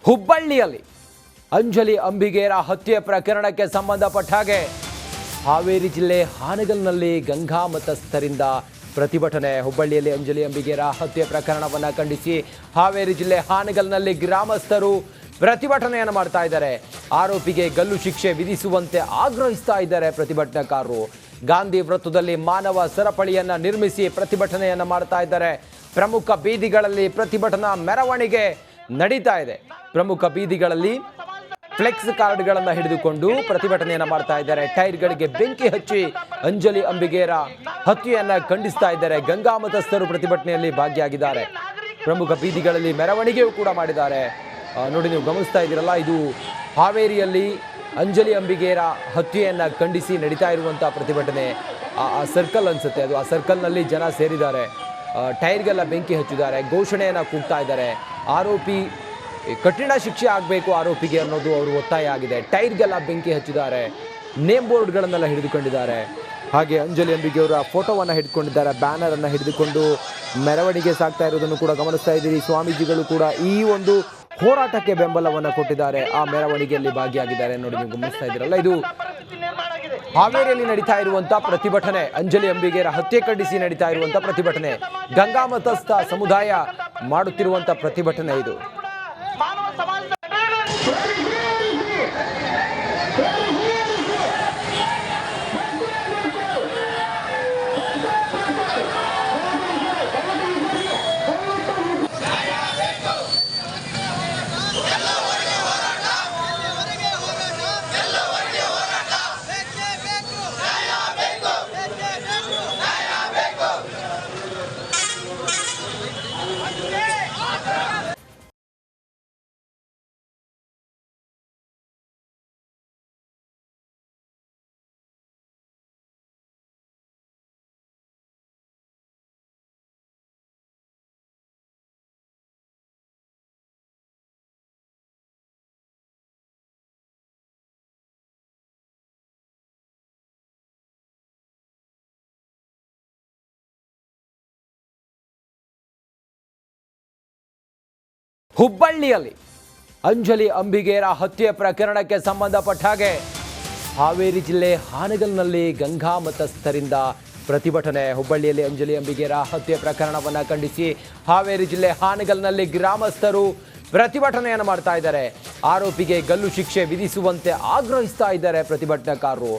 ಹುಬ್ಬಳ್ಳಿಯಲ್ಲಿ ಅಂಜಲಿ ಅಂಬಿಗೇರ ಹತ್ಯೆ ಪ್ರಕರಣಕ್ಕೆ ಸಂಬಂಧಪಟ್ಟ ಹಾಗೆ ಹಾವೇರಿ ಜಿಲ್ಲೆ ಹಾನಗಲ್ನಲ್ಲಿ ಗಂಗಾ ಮತಸ್ಥರಿಂದ ಪ್ರತಿಭಟನೆ. ಹುಬ್ಬಳ್ಳಿಯಲ್ಲಿ ಅಂಜಲಿ ಅಂಬಿಗೇರ ಹತ್ಯೆ ಪ್ರಕರಣವನ್ನು ಖಂಡಿಸಿ ಹಾವೇರಿ ಜಿಲ್ಲೆ ಹಾನಗಲ್ನಲ್ಲಿ ಗ್ರಾಮಸ್ಥರು ಪ್ರತಿಭಟನೆಯನ್ನು ಮಾಡ್ತಾ ಇದ್ದಾರೆ. ಆರೋಪಿಗೆ ಗಲ್ಲು ಶಿಕ್ಷೆ ವಿಧಿಸುವಂತೆ ಆಗ್ರಹಿಸ್ತಾ ಇದ್ದಾರೆ ಪ್ರತಿಭಟನಾಕಾರರು. ಗಾಂಧಿ ವೃತ್ತದಲ್ಲಿ ಮಾನವ ಸರಪಳಿಯನ್ನು ನಿರ್ಮಿಸಿ ಪ್ರತಿಭಟನೆಯನ್ನು ಮಾಡ್ತಾ ಇದ್ದಾರೆ. ಪ್ರಮುಖ ಬೀದಿಗಳಲ್ಲಿ ಪ್ರತಿಭಟನಾ ಮೆರವಣಿಗೆ ನಡೀತಾ ಇದೆ. ಪ್ರಮುಖ ಬೀದಿಗಳಲ್ಲಿ ಫ್ಲೆಕ್ಸ್ ಕಾರ್ಡ್ಗಳನ್ನು ಹಿಡಿದುಕೊಂಡು ಪ್ರತಿಭಟನೆಯನ್ನು ಮಾಡ್ತಾ ಇದ್ದಾರೆ. ಟೈರ್ಗಳಿಗೆ ಬೆಂಕಿ ಹಚ್ಚಿ ಅಂಜಲಿ ಅಂಬಿಗೇರ ಹತ್ಯೆಯನ್ನು ಖಂಡಿಸ್ತಾ ಇದ್ದಾರೆ. ಗಂಗಾ ಮತಸ್ಥರು ಪ್ರತಿಭಟನೆಯಲ್ಲಿ ಭಾಗಿಯಾಗಿದ್ದಾರೆ. ಪ್ರಮುಖ ಬೀದಿಗಳಲ್ಲಿ ಮೆರವಣಿಗೆಯೂ ಕೂಡ ಮಾಡಿದ್ದಾರೆ. ನೋಡಿ, ನೀವು ಗಮನಿಸ್ತಾ ಇದ್ದೀರಲ್ಲ, ಇದು ಹಾವೇರಿಯಲ್ಲಿ ಅಂಜಲಿ ಅಂಬಿಗೇರ ಹತ್ಯೆಯನ್ನು ಖಂಡಿಸಿ ನಡೀತಾ ಇರುವಂಥ ಪ್ರತಿಭಟನೆ. ಆ ಸರ್ಕಲ್ ಅನಿಸುತ್ತೆ ಅದು. ಆ ಸರ್ಕಲ್ನಲ್ಲಿ ಜನ ಸೇರಿದ್ದಾರೆ. ಟೈರ್ಗೆಲ್ಲ ಬೆಂಕಿ ಹಚ್ಚಿದ್ದಾರೆ, ಘೋಷಣೆಯನ್ನು ಕೂಗ್ತಾ ಇದ್ದಾರೆ. ಆರೋಪಿ ಕಠಿಣ ಶಿಕ್ಷೆ ಆಗಬೇಕು ಆರೋಪಿಗೆ ಅನ್ನೋದು ಅವರು ಒತ್ತಾಯ ಆಗಿದೆ. ಟೈರ್ಗೆಲ್ಲ ಬೆಂಕಿ ಹಚ್ಚಿದ್ದಾರೆ, ನೇಮ್ ಬೋರ್ಡ್ಗಳನ್ನೆಲ್ಲ ಹಿಡಿದುಕೊಂಡಿದ್ದಾರೆ. ಹಾಗೆ ಅಂಜಲಿ ಅಂಬಿಗೆಯವರ ಫೋಟೋವನ್ನು ಹಿಡ್ಕೊಂಡಿದ್ದಾರೆ. ಬ್ಯಾನರನ್ನು ಹಿಡಿದುಕೊಂಡು ಮೆರವಣಿಗೆ ಸಾಗ್ತಾ ಇರೋದನ್ನು ಕೂಡ ಗಮನಿಸ್ತಾ ಇದ್ದೀರಿ. ಸ್ವಾಮೀಜಿಗಳು ಕೂಡ ಈ ಒಂದು ಹೋರಾಟಕ್ಕೆ ಬೆಂಬಲವನ್ನು ಕೊಟ್ಟಿದ್ದಾರೆ. ಆ ಮೆರವಣಿಗೆಯಲ್ಲಿ ಭಾಗಿಯಾಗಿದ್ದಾರೆ. ನೋಡಿ, ನೀವು ಗಮನಿಸ್ತಾ ಇದ್ದೀರಲ್ಲ, ಇದು ಹಾವೇರಿಯಲ್ಲಿ ನಡೀತಾ ಇರುವಂಥ ಪ್ರತಿಭಟನೆ. ಅಂಜಲಿ ಅಂಬಿಗೇರ ಹತ್ಯೆ ಖಂಡಿಸಿ ನಡೀತಾ ಇರುವಂಥ ಪ್ರತಿಭಟನೆ. ಗಂಗಾ ಮತಸ್ಥ ಸಮುದಾಯ ಮಾಡುತ್ತಿರುವಂಥ ಪ್ರತಿಭಟನೆ ಇದು. ಹುಬ್ಬಳ್ಳಿಯಲ್ಲಿ ಅಂಜಲಿ ಅಂಬಿಗೇರ ಹತ್ಯೆ ಪ್ರಕರಣಕ್ಕೆ ಸಂಬಂಧಪಟ್ಟ ಹಾಗೆ ಹಾವೇರಿ ಜಿಲ್ಲೆ ಹಾನಗಲ್ನಲ್ಲಿ ಗಂಗಾ ಮತಸ್ಥರಿಂದ ಪ್ರತಿಭಟನೆ. ಹುಬ್ಬಳ್ಳಿಯಲ್ಲಿ ಅಂಜಲಿ ಅಂಬಿಗೇರ ಹತ್ಯೆ ಪ್ರಕರಣವನ್ನು ಖಂಡಿಸಿ ಹಾವೇರಿ ಜಿಲ್ಲೆ ಹಾನಗಲ್ನಲ್ಲಿ ಗ್ರಾಮಸ್ಥರು ಪ್ರತಿಭಟನೆಯನ್ನು ಮಾಡ್ತಾ ಇದ್ದಾರೆ. ಆರೋಪಿಗೆ ಗಲ್ಲು ಶಿಕ್ಷೆ ವಿಧಿಸುವಂತೆ ಆಗ್ರಹಿಸ್ತಾ ಇದ್ದಾರೆ ಪ್ರತಿಭಟನಾಕಾರರು.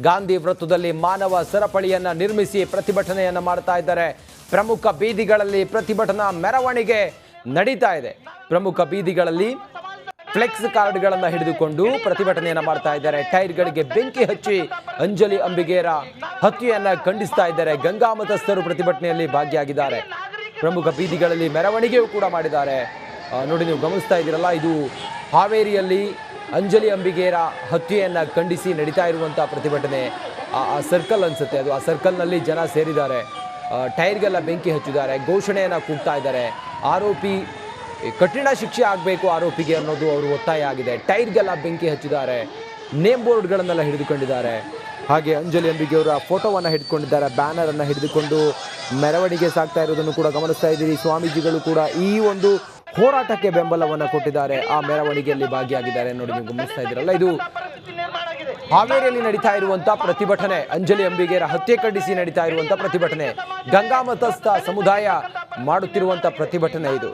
ಗಾಂಧಿ ವೃತ್ತದಲ್ಲಿ ಮಾನವ ಸರಪಳಿಯನ್ನು ನಿರ್ಮಿಸಿ ಪ್ರತಿಭಟನೆಯನ್ನು ಮಾಡ್ತಾ ಇದ್ದಾರೆ. ಪ್ರಮುಖ ಬೀದಿಗಳಲ್ಲಿ ಪ್ರತಿಭಟನಾ ಮೆರವಣಿಗೆ ನಡೀತಾ ಇದೆ. ಪ್ರಮುಖ ಬೀದಿಗಳಲ್ಲಿ ಫ್ಲೆಕ್ಸ್ ಕಾರ್ಡ್ಗಳನ್ನು ಹಿಡಿದುಕೊಂಡು ಪ್ರತಿಭಟನೆಯನ್ನು ಮಾಡ್ತಾ ಇದ್ದಾರೆ. ಟೈರ್ಗಳಿಗೆ ಬೆಂಕಿ ಹಚ್ಚಿ ಅಂಜಲಿ ಅಂಬಿಗೇರ ಹತ್ಯೆಯನ್ನು ಖಂಡಿಸ್ತಾ ಇದ್ದಾರೆ. ಗಂಗಾ ಮತಸ್ಥರು ಪ್ರತಿಭಟನೆಯಲ್ಲಿ ಭಾಗಿಯಾಗಿದ್ದಾರೆ. ಪ್ರಮುಖ ಬೀದಿಗಳಲ್ಲಿ ಮೆರವಣಿಗೆಯೂ ಕೂಡ ಮಾಡಿದ್ದಾರೆ. ನೋಡಿ, ನೀವು ಗಮನಿಸ್ತಾ ಇದ್ದೀರಲ್ಲ, ಇದು ಹಾವೇರಿಯಲ್ಲಿ ಅಂಜಲಿ ಅಂಬಿಗೇರ ಹತ್ಯೆಯನ್ನು ಖಂಡಿಸಿ ನಡೀತಾ ಇರುವಂಥ ಪ್ರತಿಭಟನೆ. ಆ ಸರ್ಕಲ್ ಅನಿಸುತ್ತೆ ಅದು. ಆ ಸರ್ಕಲ್ನಲ್ಲಿ ಜನ ಸೇರಿದ್ದಾರೆ. ಟೈರ್ಗೆಲ್ಲ ಬೆಂಕಿ ಹಚ್ಚಿದ್ದಾರೆ, ಘೋಷಣೆಯನ್ನು ಕೂಗ್ತಾ ಇದ್ದಾರೆ. ಆರೋಪಿ ಕಠಿಣ ಶಿಕ್ಷೆ ಆಗಬೇಕು ಆರೋಪಿಗೆ ಅನ್ನೋದು ಅವರು ಒತ್ತಾಯ ಆಗಿದೆ. ಟೈರ್ಗೆಲ್ಲ ಬೆಂಕಿ ಹಚ್ಚಿದ್ದಾರೆ, ನೇಮ್ ಬೋರ್ಡ್ಗಳನ್ನೆಲ್ಲ ಹಿಡಿದುಕೊಂಡಿದ್ದಾರೆ. ಹಾಗೆ ಅಂಜಲಿ ಅಂಬಿಗೆಯವರ ಫೋಟೋವನ್ನು ಹಿಡ್ಕೊಂಡಿದ್ದಾರೆ. ಬ್ಯಾನರನ್ನು ಹಿಡಿದುಕೊಂಡು ಮೆರವಣಿಗೆ ಸಾಗ್ತಾ ಇರೋದನ್ನು ಕೂಡ ಗಮನಿಸ್ತಾ ಇದ್ದೀರಿ. ಸ್ವಾಮೀಜಿಗಳು ಕೂಡ ಈ ಒಂದು ಹೋರಾಟಕ್ಕೆ ಬೆಂಬಲವನ್ನು ಕೊಟ್ಟಿದ್ದಾರೆ. ಆ ಮೆರವಣಿಗೆಯಲ್ಲಿ ಭಾಗಿಯಾಗಿದ್ದಾರೆ. ನೋಡಿ, ನೀವು ಗಮನಿಸ್ತಾ ಇದ್ದೀರಲ್ಲ, ಇದು ಹಾವೇರಿಯಲ್ಲಿ ನಡೀತಾ ಇರುವಂಥ ಪ್ರತಿಭಟನೆ. ಅಂಜಲಿ ಅಂಬಿಗೇರ ಹತ್ಯೆ ಖಂಡಿಸಿ ನಡೀತಾ ಇರುವಂಥ ಪ್ರತಿಭಟನೆ. ಗಂಗಾ ಮತಸ್ಥ ಸಮುದಾಯ ಮಾಡುತ್ತಿರುವಂಥ ಪ್ರತಿಭಟನೆ ಇದು.